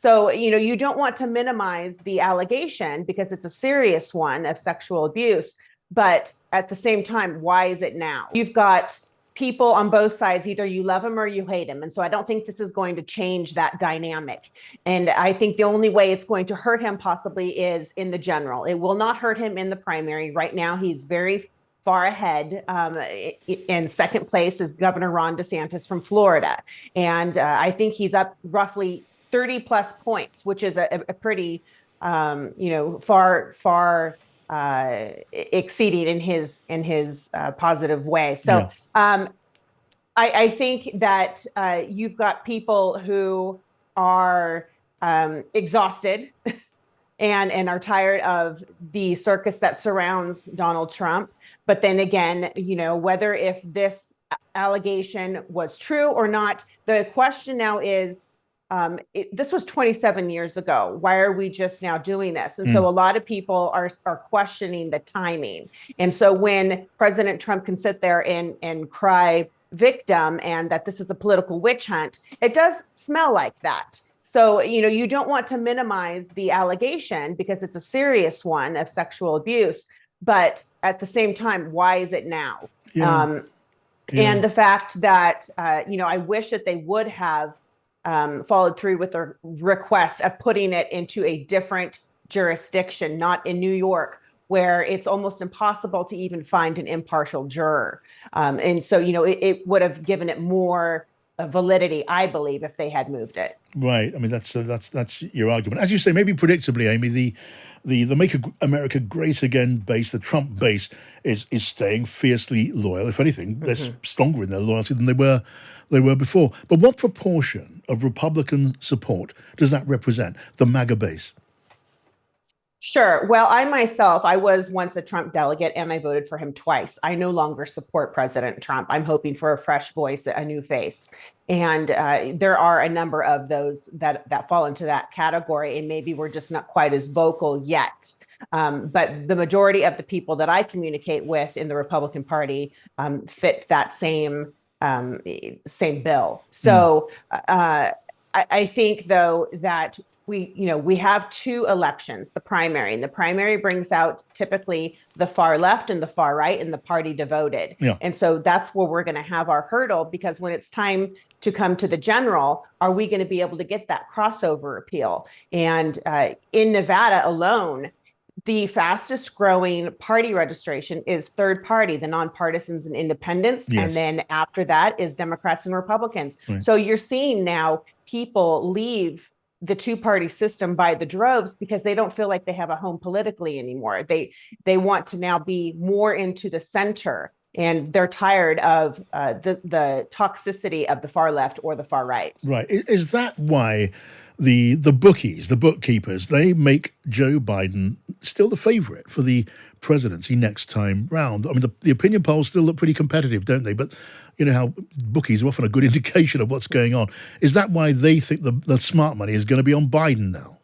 So, you don't want to minimize the allegation because it's a serious one of sexual abuse. But at the same time, why is it now? You've got people on both sides, either you love him or you hate him. And so I don't think this is going to change that dynamic. And I think the only way it's going to hurt him possibly is in the general. It will not hurt him in the primary. Right now, he's very far ahead. In second place is Governor Ron DeSantis from Florida. And I think he's up roughly 30 plus points, which is a pretty, far exceeding in his positive way. So I think that you've got people who are exhausted and are tired of the circus that surrounds Donald Trump. But then again, whether if this allegation was true or not, the question now is, this was 27 years ago. Why are we just now doing this? And so a lot of people are questioning the timing. And so when President Trump can sit there and cry victim and that this is a political witch hunt, it does smell like that. So, you don't want to minimize the allegation because it's a serious one of sexual abuse. But at the same time, why is it now? And the fact that, I wish that they would have followed through with their request of putting it into a different jurisdiction, not in New York, where it's almost impossible to even find an impartial juror. And so, it would have given it more validity, I believe, if they had moved it. Right. I mean, that's your argument. As you say, maybe predictably, Amy, the Make America Great Again base, the Trump base, is staying fiercely loyal. If anything, they're stronger in their loyalty than they were before. But what proportion of Republican support does that represent, the MAGA base? Sure. Well, I was once a Trump delegate and I voted for him twice. I no longer support President Trump. I'm hoping for a fresh voice, a new face. And there are a number of those that fall into that category, and maybe we're just not quite as vocal yet. But the majority of the people that I communicate with in the Republican Party fit that same bill. So I think, though, that we have two elections, the primary, and the primary brings out typically the far left and the far right and the party devoted. And so that's where we're going to have our hurdle, because when it's time to come to the general, are we going to be able to get that crossover appeal? And in Nevada alone, the fastest growing party registration is third party, the nonpartisans and independents. And then after that is Democrats and Republicans. So you're seeing now people leave the two-party system by the droves because they don't feel like they have a home politically anymore. They want to now be more into the center, and they're tired of the toxicity of the far left or the far right. Right. Is that why the bookies, the bookkeepers, they make Joe Biden still the favorite for the presidency next time round? I mean, the opinion polls still look pretty competitive, don't they? But you know how bookies are often a good indication of what's going on. Is that why they think the smart money is going to be on Biden now?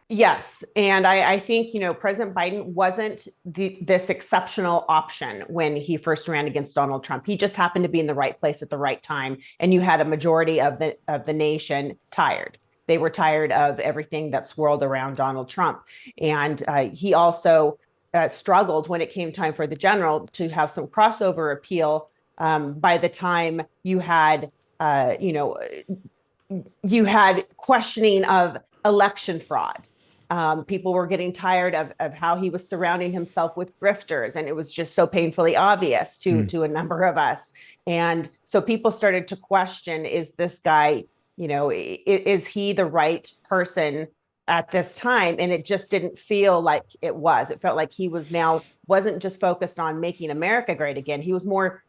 Yes. And I think, President Biden wasn't this exceptional option when he first ran against Donald Trump. He just happened to be in the right place at the right time. And you had a majority of the nation tired. They were tired of everything that swirled around Donald Trump. And he also struggled when it came time for the general to have some crossover appeal. By the time you had questioning of election fraud. People were getting tired of how he was surrounding himself with grifters, and it was just so painfully obvious to a number of us. And so people started to question, is this guy, is he the right person at this time? And it just didn't feel like it was. It felt like he wasn't just focused on making America great again. He was more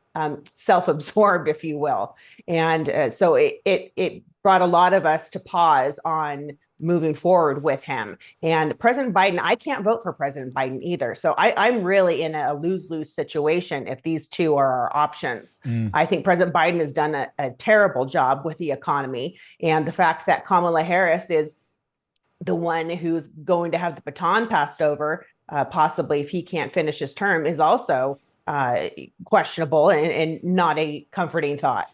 self-absorbed, if you will. And so it brought a lot of us to pause on moving forward with him. And President Biden, I can't vote for President Biden either. So I'm really in a lose-lose situation if these two are our options. I think President Biden has done a terrible job with the economy. And the fact that Kamala Harris is the one who's going to have the baton passed over, possibly if he can't finish his term, is also questionable and not a comforting thought.